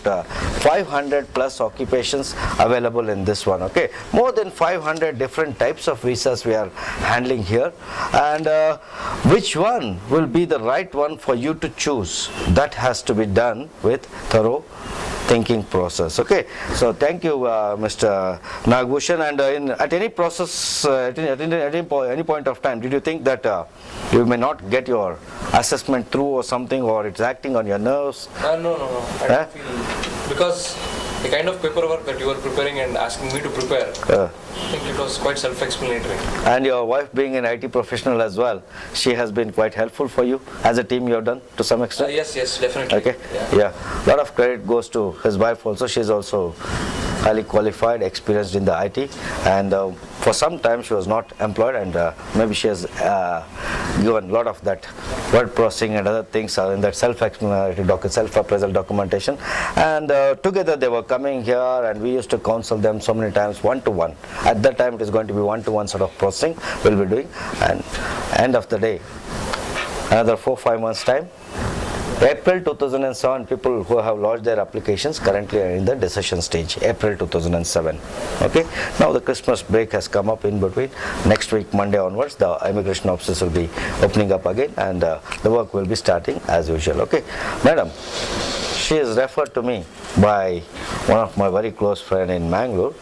500 plus occupations available in this one. Okay, more than 500 different types of visas we are handling here, and which one will be the right one for you to choose? That has to be done with thorough thinking process. Okay, so thank you, Mr. Nagbhushan. And at any process, at any point of time, did you think that you may not get your assessment through or something, or it's acting on your nerves? No. I don't feel, because the kind of paperwork that you were preparing and asking me to prepare, I think it was quite self-explanatory. And your wife being an IT professional as well, she has been quite helpful for you as a team. You have done to some extent. Yes, definitely. Okay, yeah. A lot of credit goes to his wife also. She's also highly qualified, experienced in the IT, and for some time she was not employed, and maybe she has given a lot of that word processing and other things in that self-explanatory self-appraisal documentation. And together they were coming here, and we used to counsel them so many times one-to-one. At that time it is going to be one-to-one sort of processing we'll be doing, and end of the day, another 4-5 months time, April 2007, people who have lodged their applications currently are in the decision stage, April 2007. Okay, now the Christmas break has come up in between. Next week, Monday onwards, the immigration offices will be opening up again, and the work will be starting as usual. Okay, madam, she is referred to me by one of my very close friend in Mangalore,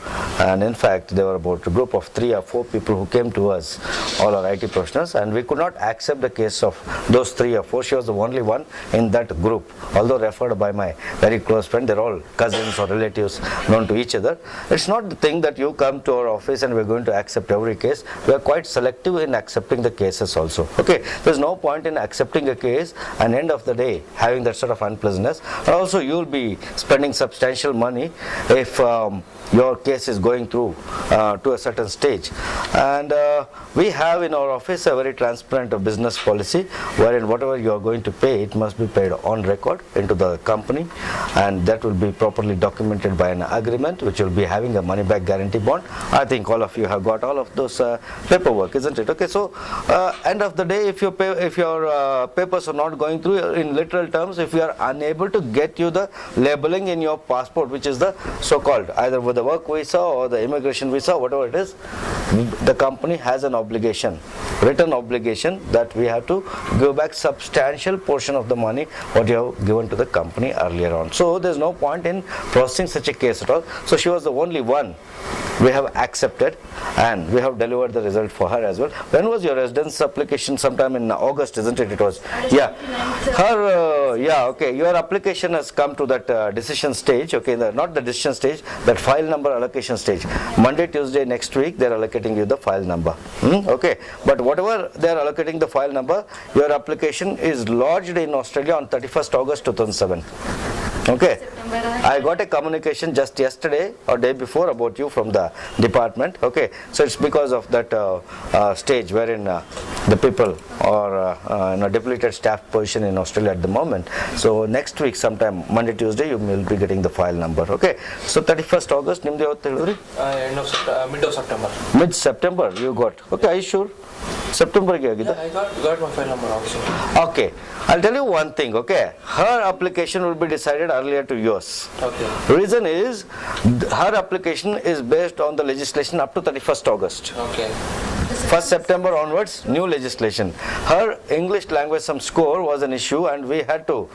and in fact there were about a group of 3 or 4 people who came to us, all our IT professionals, and we could not accept the case of those 3 or 4. She was the only one in that group, although referred by my very close friend. They're all cousins or relatives known to each other. It's not the thing that you come to our office and we're going to accept every case. We are quite selective in accepting the cases also. Okay, there's no point in accepting a case and end of the day having that sort of unpleasantness. And also you'll be spending substantial money if your case is going through to a certain stage. And we have in our office a very transparent business policy, wherein whatever you are going to pay, it must be paid on record into the company, and that will be properly documented by an agreement which will be having a money back guarantee bond. I think all of you have got all of those paperwork, isn't it? Okay, so end of the day, if your papers are not going through, in literal terms, if we are unable to get you the labeling in your passport, which is the so-called either with the work visa or the immigration visa, whatever it is, the company has an obligation, written obligation, that we have to give back substantial portion of the money what you have given to the company earlier on. So there's no point in processing such a case at all. So she was the only one we have accepted, and we have delivered the result for her as well. When was your residence application? Sometime in August, isn't it? It was, yeah. Her, yeah, okay. Your application has come to that decision stage. Okay, not the decision stage, that file number allocation stage. Monday, Tuesday next week, they are allocating you the file number. Okay, but whatever they are allocating the file number, your application is lodged in Australia on 31st August 2007. Okay, I got a communication just yesterday or day before about you from the department. Okay, so it's because of that stage wherein the people are in a depleted staff position in Australia at the moment. So next week sometime, Monday, Tuesday, you will be getting the file number. Okay, so 31st August, mid of September. Mid-September you got. Okay, are you sure? September I got my file number also. Okay, I'll tell you one thing. Okay, her application will be decided earlier to yours. Okay. Reason is her application is based on the legislation up to 31st August. Okay. 1st September onwards, new legislation. Her English language some score was an issue, and we had to,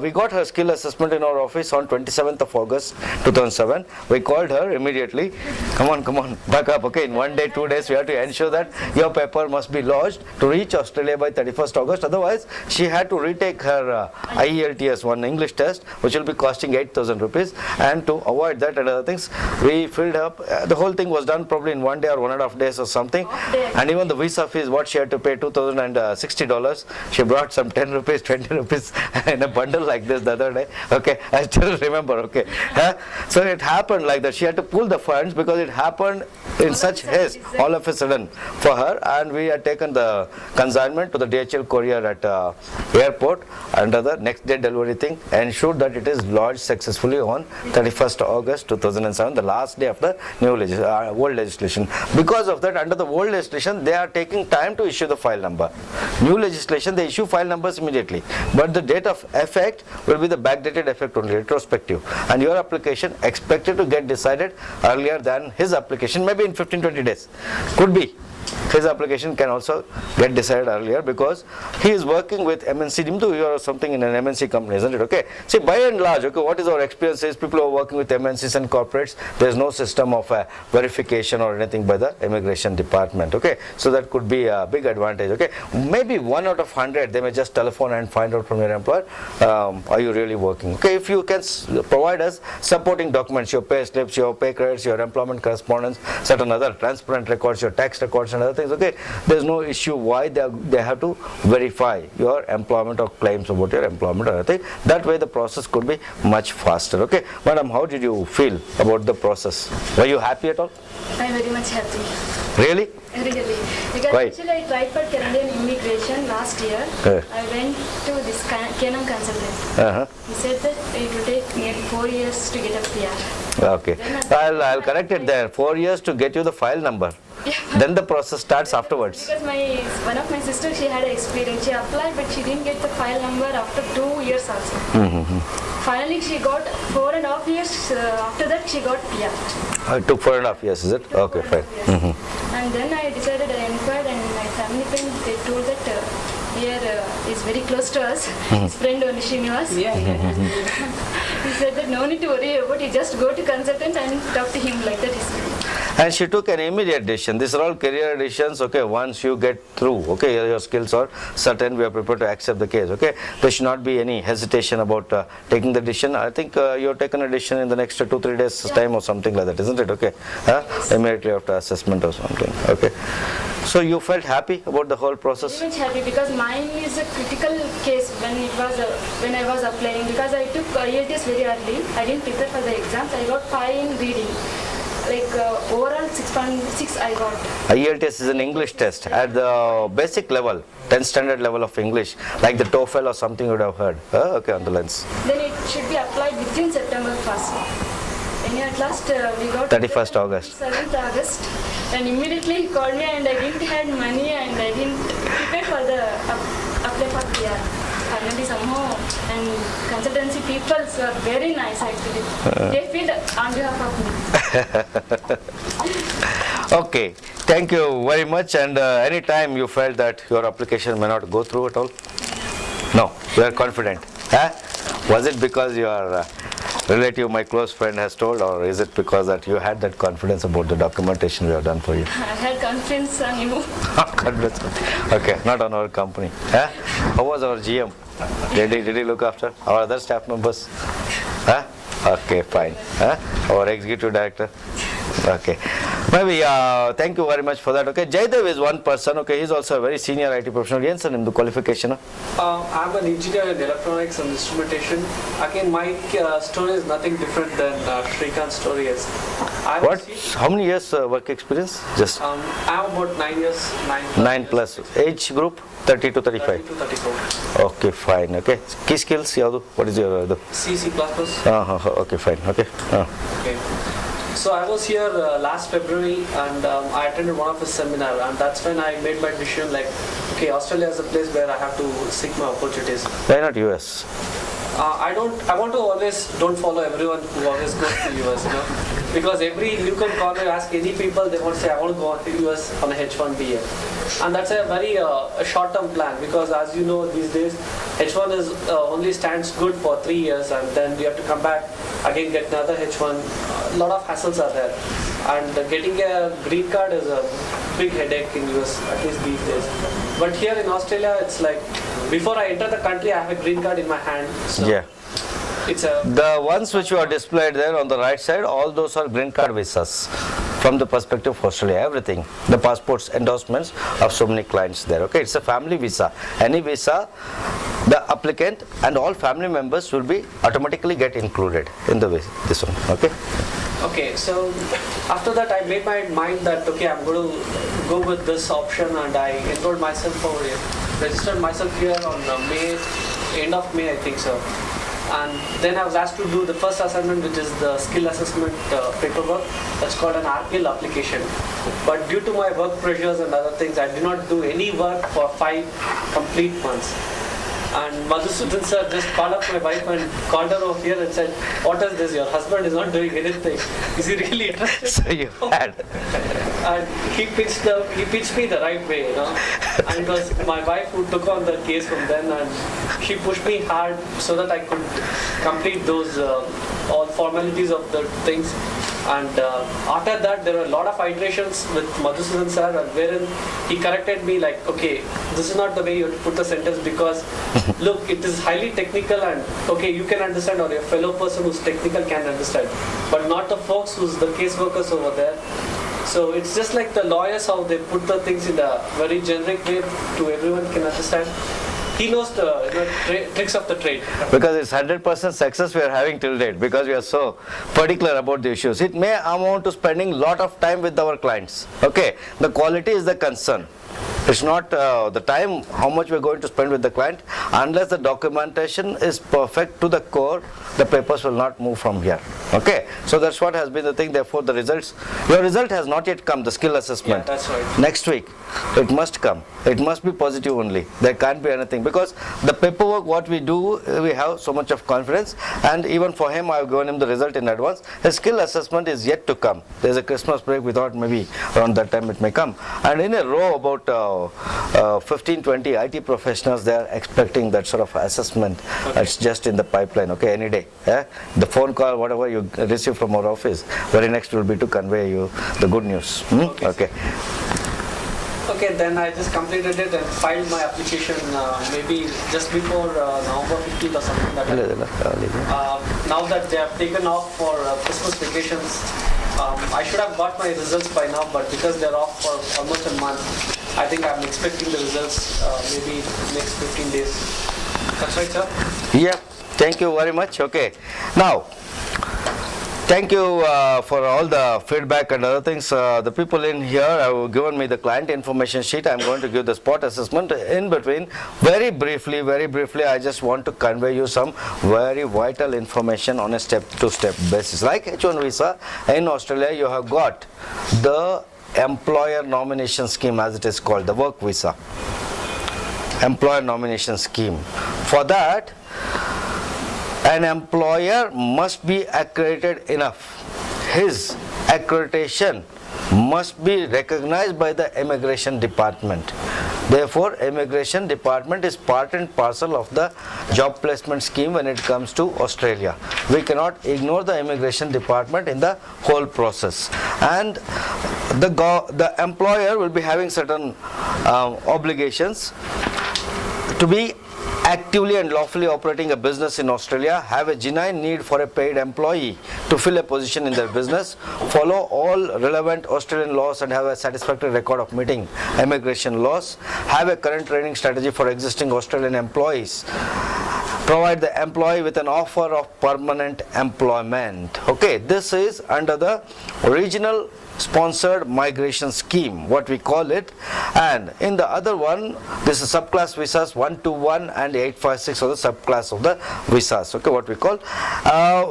we got her skill assessment in our office on 27th of August 2007. We called her immediately. Come on, back up. Okay, in 1 day, 2 days, we have to ensure that your paper must be lodged to reach Australia by 31st August. Otherwise, she had to retake her IELTS, one English test, which will be costing 8,000 rupees. And to avoid that and other things, we filled up, the whole thing was done probably in 1 day or 1.5 days or something. And even the visa fees, what she had to pay, $2,060. She brought some 10 rupees, 20 rupees in a bundle like this the other day. Okay, I still remember. Okay, so it happened like that. She had to pull the funds because it happened in such haste, all of a sudden, for her. And we had taken the consignment to the DHL courier at airport under the next day delivery thing, ensured that it is lodged successfully on 31st August 2007, the last day of the new old legislation. Because of that, under the old legislation, they are taking time to issue the file number. New legislation, they issue file numbers immediately. But the date of effect will be the backdated effect only, retrospective. And your application expected to get decided earlier than his application, maybe in 15-20 days. Could be. His application can also get decided earlier because he is working with MNC. Dimdu, you are something in an MNC company, isn't it? Okay. See, by and large, okay, what is our experience is people who are working with MNCs and corporates, there is no system of verification or anything by the immigration department. Okay. So that could be a big advantage. Okay. Maybe 1 out of 100, they may just telephone and find out from your employer, are you really working? Okay. If you can provide us supporting documents, your pay slips, your pay credits, your employment correspondence, certain other transparent records, your tax records and other things, okay, there's no issue why they have to verify your employment or claims about your employment or anything. That way the process could be much faster. Okay, madam, how did you feel about the process? Were you happy at all? I'm very much happy. Really? Really. Because Why? actually I tried for Canadian immigration last year. I went to this Kenam consultant. He said that it will take nearly 4 years to get a PR. Okay, I'll correct it there. 4 years to get you the file number. Then the process starts afterwards. Because one of my sisters, she had an experience. She applied, but she didn't get the file number after 2 years also. Finally, she got 4.5 years. After that, she got PR. It took 4.5 years, is it? Okay, fine. And then I decided, I inquired, and my family friend, they told that here is very close to us. His friend only Srinivas. He said that no need to worry about it, just go to consultant and talk to him, like that he said. And she took an immediate decision. These are all career decisions. Okay, once you get through, okay, your skills are certain, we are prepared to accept the case. Okay, there should not be any hesitation about taking the decision. I think you have taken a decision in the next 2-3 days time or something like that, isn't it? Okay, immediately after assessment or something. Okay, so you felt happy about the whole process? Very much happy because mine is a critical case when I was applying, because I took IELTS very early. I didn't prepare for the exams. I got 5 in reading. Like overall 6.6 I got. IELTS is an English test at the basic level, 10th standard level of English, like the TOEFL or something you would have heard. Okay, on the lens. Then it should be applied within September 1st. And at last we got 31st August. 7th August. And immediately he called me, and I didn't have money and I didn't prepare for the apply for PR. Finally somehow, and consultancy people were very nice actually. They feel on behalf of me. Okay, thank you very much. And any time you felt that your application may not go through at all? No, you are confident. Was it because your relative, my close friend, has told, or is it because that you had that confidence about the documentation we have done for you? I had confidence on you. Confidence. Okay, not on our company. How was our GM? Did he look after our other staff members? Okay, fine. Our executive director. Okay. Maybe, thank you very much for that. Okay, Jaydev is one person. Okay, he's also a very senior IT professional. Jensen, in the qualification. I'm an engineer in electronics and instrumentation. Again, my story is nothing different than Shrikant's story is. How many years work experience? Just. I'm about 9 years. 9 plus. Age group? 30 to 35. 30 to 34. Okay, fine. Okay. Key skills? What is your? C, C++. Okay, fine. Okay. Okay. So I was here last February, and I attended one of his seminar, and that's when I made my decision, like, okay, Australia is a place where I have to seek my opportunities. Why not US? I want to always don't follow everyone who always goes to US, you know, because every Lincoln corner, ask any people, they won't say I want to go to US on a H1B, and that's a very a short-term plan, because as you know these days H1 is only stands good for 3 years, and then you have to come back again, get another H1. A lot of hassles are there, and getting a green card is a big headache in US, at least these days. But here in Australia, it's like before I enter the country, I have a green card in my hand. So Yeah. It's a The ones which you are displayed there on the right side, all those are green card visas from the perspective of Australia, everything. The passports, endorsements of so many clients there. Okay, it's a family visa. Any visa, the applicant and all family members will be automatically get included in the visa, this one. Okay. Okay, so after that I made my mind that okay, I'm going to go with this option, and I enrolled myself over here, registered myself here on May, end of May I think so. And then I was asked to do the first assignment, which is the skill assessment paperwork. That's called an RPL application. But due to my work pressures and other things, I did not do any work for 5 complete months. And Madhusudan sir just called up my wife and called her over here and said, "What is this? Your husband is not doing anything. Is he really interested?" So you had. And he pitched me the right way, you know. And it was my wife who took on the case from then, and she pushed me hard so that I could complete those all formalities of the things. And after that, there were a lot of iterations with Madhusudan sir, wherein he corrected me like, okay, this is not the way you have to put the sentence, because look, it is highly technical, and okay, you can understand, or your fellow person who's technical can understand, but not the folks who's the caseworkers over there. So it's just like the lawyers, how they put the things in a very generic way to everyone can understand. He knows the tricks of the trade. Because it's 100% success we are having till date, because we are so particular about the issues. It may amount to spending lot of time with our clients. Okay, the quality is the concern. It's not the time, how much we're going to spend with the client. Unless the documentation is perfect to the core, the papers will not move from here. Okay, so that's what has been the thing. Therefore, the results, your result has not yet come, the skill assessment. Yeah, that's right. Next week, it must come. It must be positive only. There can't be anything, because the paperwork, what we do, we have so much of confidence. And even for him, I've given him the result in advance. His skill assessment is yet to come. There's a Christmas break. We thought maybe around that time it may come. And in a row, about 15-20 IT professionals, they are expecting that sort of assessment. Okay. It's just in the pipeline. Okay, any day. The phone call, whatever you receive from our office, very next will be to convey you the good news. Okay. Okay, then I just completed it and filed my application maybe just before November 15th or something like that. Now that they have taken off for Christmas vacations, I should have got my results by now, but because they're off for almost a month, I think I'm expecting the results maybe next 15 days. That's right, sir? Yeah, thank you very much. Okay, now thank you for all the feedback and other things. The people in here have given me the client information sheet. I'm going to give the spot assessment in between. Very briefly, I just want to convey you some very vital information on a step-to-step basis. Like H1 visa in Australia, you have got the employer nomination scheme, as it is called, the work visa. Employer nomination scheme. For that, an employer must be accredited enough. His accreditation must be recognized by the immigration department. Therefore, immigration department is part and parcel of the job placement scheme when it comes to Australia. We cannot ignore the immigration department in the whole process. And the employer will be having certain obligations to be actively and lawfully operating a business in Australia, have a genuine need for a paid employee to fill a position in their business, follow all relevant Australian laws and have a satisfactory record of meeting immigration laws, have a current training strategy for existing Australian employees, provide the employee with an offer of permanent employment. Okay, this is under the regional sponsored migration scheme, what we call it. And in the other one, this is subclass visas 121 and 856 of the subclass of the visas, okay, what we call,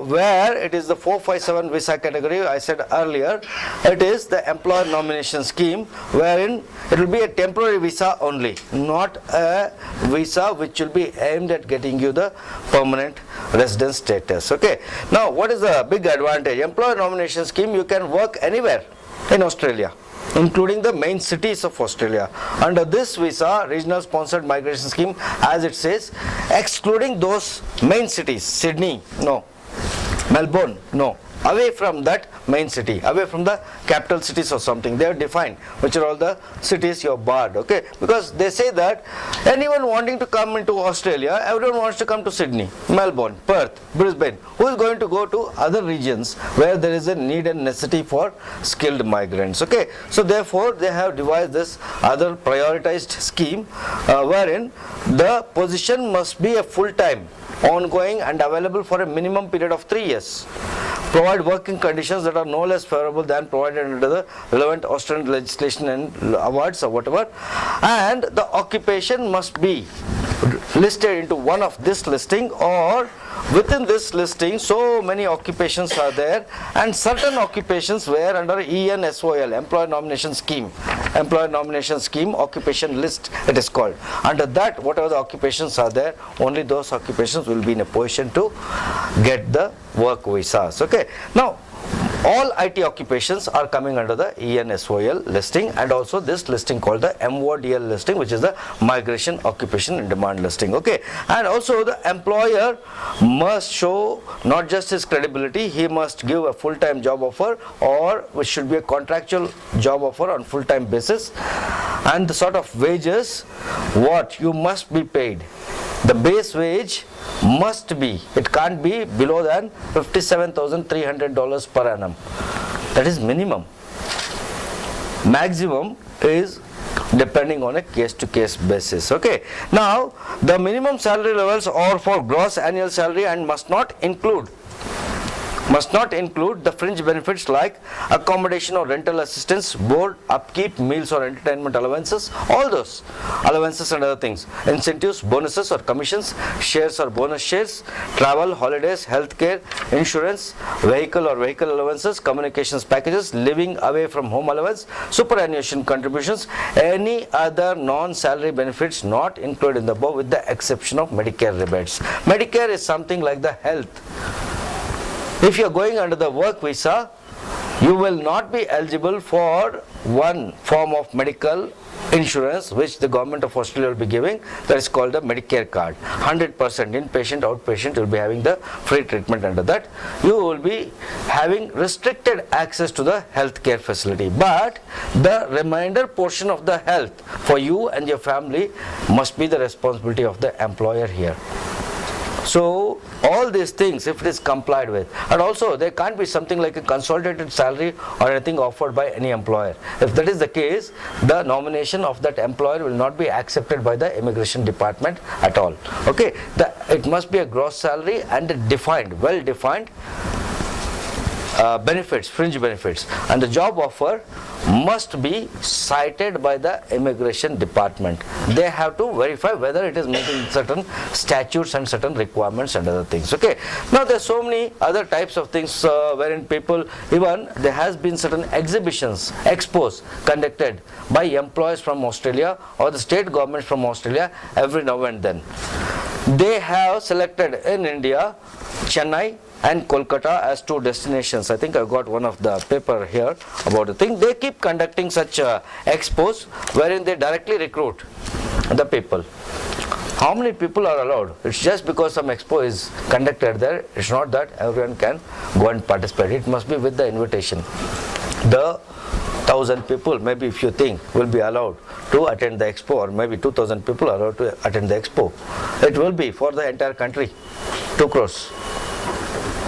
where it is the 457 visa category. I said earlier, it is the employer nomination scheme, wherein it will be a temporary visa only, not a visa which will be aimed at getting you the permanent residence status. Okay, now what is the big advantage? Employer nomination scheme, you can work anywhere in Australia, including the main cities of Australia. Under this visa, regional sponsored migration scheme, as it says, excluding those main cities, Sydney, no, Melbourne, no, away from that main city, away from the capital cities or something, they are defined, which are all the cities you are barred, okay, because they say that anyone wanting to come into Australia, everyone wants to come to Sydney, Melbourne, Perth, Brisbane. Who is going to go to other regions where there is a need and necessity for skilled migrants, okay? So therefore, they have devised this other prioritized scheme wherein the position must be a full-time, ongoing and available for a minimum period of 3 years. Provide working conditions that are no less favorable than provided under the relevant Australian legislation and awards or whatever. And the occupation must be listed into one of this listing, or within this listing so many occupations are there, and certain occupations were under ENSOL, Employer Nomination Scheme, occupation list it is called. Under that, whatever the occupations are there, only those occupations will be in a position to get the work visas. Okay. Now, all IT occupations are coming under the ENSOL listing, and also this listing called the MODL listing, which is the Migration Occupation in Demand listing. Okay, and also the employer must show not just his credibility, he must give a full-time job offer, or which should be a contractual job offer on full-time basis, and the sort of wages what you must be paid. The base wage must be, it can't be below than $57,300 per annum. That is minimum. Maximum is depending on a case-to-case basis. Okay. Now, the minimum salary levels are for gross annual salary and must not include the fringe benefits like accommodation or rental assistance, board, upkeep, meals or entertainment allowances, all those allowances and other things, incentives, bonuses or commissions, shares or bonus shares, travel, holidays, healthcare, insurance, vehicle or vehicle allowances, communications packages, living away from home allowance, superannuation contributions, any other non-salary benefits not included in the above with the exception of Medicare rebates. Medicare is something like the health. If you are going under the work visa, you will not be eligible for one form of medical insurance which the government of Australia will be giving, that is called the Medicare card. 100% inpatient, outpatient, you will be having the free treatment under that. You will be having restricted access to the healthcare facility, but the remainder portion of the health for you and your family must be the responsibility of the employer here. So all these things, if it is complied with, and also there can't be something like a consolidated salary or anything offered by any employer. If that is the case, the nomination of that employer will not be accepted by the immigration department at all. Okay, it must be a gross salary and defined, well defined benefits, fringe benefits, and the job offer must be cited by the immigration department. They have to verify whether it is meeting certain statutes and certain requirements and other things. Okay. Now there are so many other types of things wherein people, even there has been certain exhibitions, expos conducted by employees from Australia or the state government from Australia every now and then. They have selected in India Chennai and Kolkata as two destinations. I think I got one of the paper here about the thing. They keep conducting such expos wherein they directly recruit the people. How many people are allowed? It's just because some expo is conducted there. It's not that everyone can go and participate. It must be with the invitation. The 1,000 people, maybe if you think, will be allowed to attend the expo, or maybe 2,000 people are allowed to attend the expo. It will be for the entire country, 2 crores.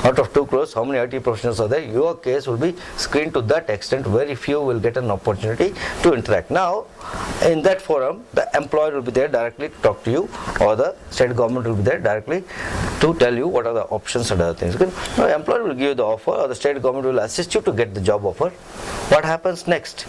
Out of 2 crores, how many IT professionals are there? Your case will be screened to that extent. Very few will get an opportunity to interact. Now, in that forum, the employer will be there directly to talk to you, or the state government will be there directly to tell you what are the options and other things. Now, the employer will give you the offer, or the state government will assist you to get the job offer. What happens next?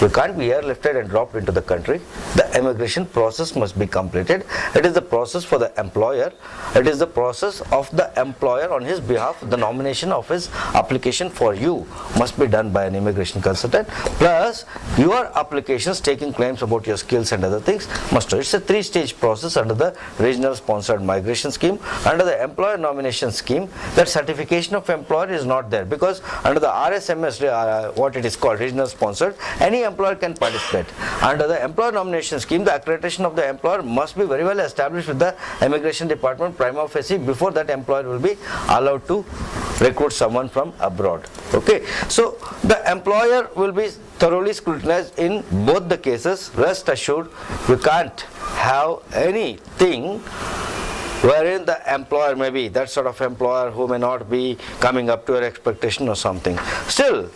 You can't be airlifted and dropped into the country. The immigration process must be completed. It is the process for the employer. It is the process of the employer on his behalf. The nomination of his application for you must be done by an immigration consultant. Plus, your applications taking claims about your skills and other things must do. It's a 3-stage process under the regional sponsored migration scheme. Under the employer nomination scheme, that certification of employer is not there, because under the RSMS, what it is called, regional sponsored, any employer can participate. Under the employer nomination scheme, the accreditation of the employer must be very well established with the immigration department prima facie before that employer will be allowed to recruit someone from abroad. Okay, so the employer will be thoroughly scrutinized in both the cases. Rest assured, you can't have anything wherein the employer may be that sort of employer who may not be coming up to your expectation or something. Still,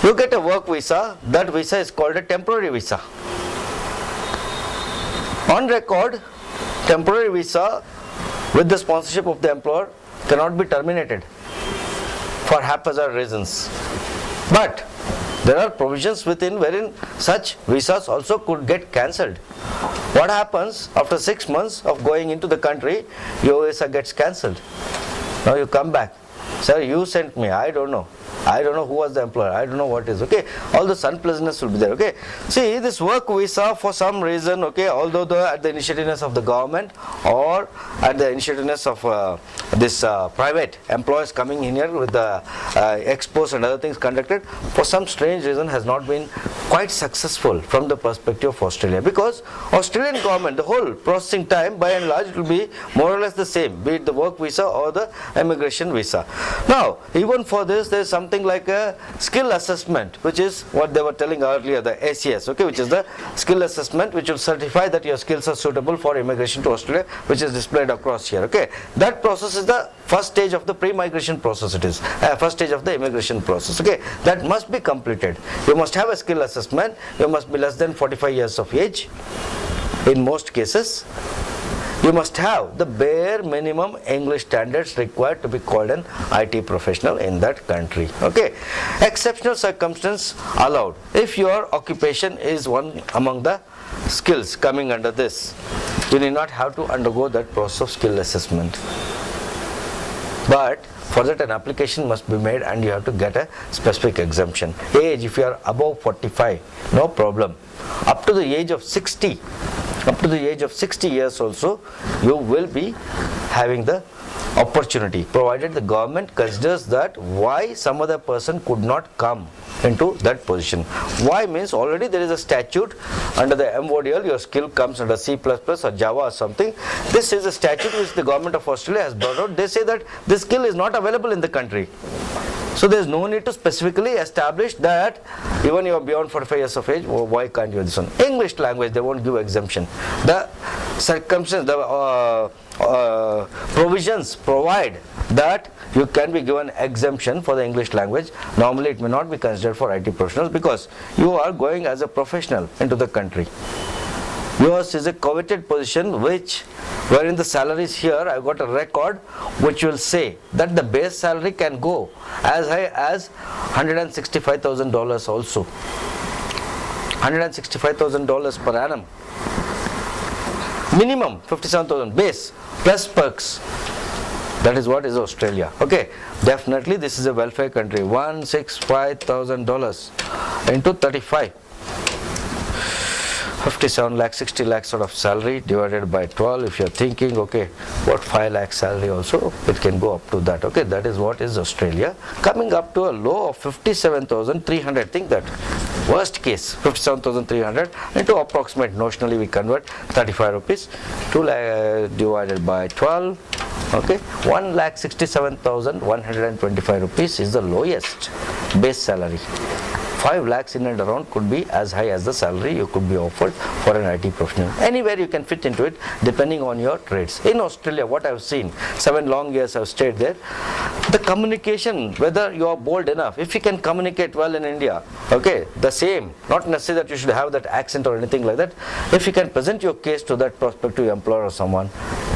you get a work visa. That visa is called a temporary visa. On record, temporary visa with the sponsorship of the employer cannot be terminated for haphazard reasons. But there are provisions within wherein such visas also could get cancelled. What happens after 6 months of going into the country? Your visa gets cancelled. Now you come back. Sir, you sent me. I don't know. I don't know who was the employer. I don't know what is. Okay, all this unpleasantness will be there. Okay, see this work visa for some reason. Okay, although at the initiativeness of the government or at the initiativeness of this private employers coming in here with the expos and other things conducted, for some strange reason has not been quite successful from the perspective of Australia, because Australian government, the whole processing time by and large it will be more or less the same, be it the work visa or the immigration visa. Now even for this there is something like a skill assessment, which is what they were telling earlier, the ACS, okay, which is the skill assessment which will certify that your skills are suitable for immigration to Australia, which is displayed across here. Okay, that process is the first stage of the pre-migration process. It is first stage of the immigration process. Okay, that must be completed. You must have a skill assessment. You must be less than 45 years of age in most cases. You must have the bare minimum English standards required to be called an IT professional in that country. Okay, exceptional circumstance allowed if your occupation is one among the skills coming under this. You need not have to undergo that process of skill assessment, but for that an application must be made and you have to get a specific exemption. Age, if you are above 45, no problem. Up to the age of 60, up to the age of 60 years also, you will be having the opportunity, provided the government considers that why some other person could not come into that position. Why means already there is a statute under the MODL, your skill comes under C++ or Java or something. This is a statute which the government of Australia has brought out. They say that this skill is not available in the country. So there is no need to specifically establish that even you are beyond 45 years of age, why can't you do this one? English language, they won't give exemption. The circumstances, the provisions provide that you can be given exemption for the English language. Normally it may not be considered for IT professionals because you are going as a professional into the country. Yours is a coveted position wherein the salaries here, I got a record which will say that the base salary can go as high as $165,000 also. $165,000 per annum. Minimum 57,000 base plus perks. That is what is Australia. Okay, definitely this is a welfare country. $165,000 into 35. 57 lakh, 60 lakh sort of salary divided by 12. If you're thinking, okay, what 5 lakh salary also, it can go up to that. Okay, that is what is Australia. Coming up to a low of 57,300. Think that. Worst case, 57,300 into approximate, notionally we convert 35 rupees. 2 lakh divided by 12. Okay, 1,67,125 rupees is the lowest base salary. 5 lakhs in and around could be as high as the salary you could be offered for an IT professional. Anywhere you can fit into it depending on your trades. In Australia, what I've seen, 7 long years I've stayed there, the communication, whether you are bold enough, if you can communicate well in India, okay, the same, not necessarily that you should have that accent or anything like that, if you can present your case to that prospective employer or someone,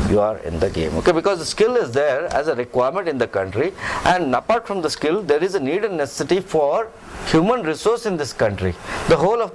you are in the game. Okay, because the skill is there as a requirement in the country, and apart from the skill, there is a need and necessity for human resource in this country. The whole of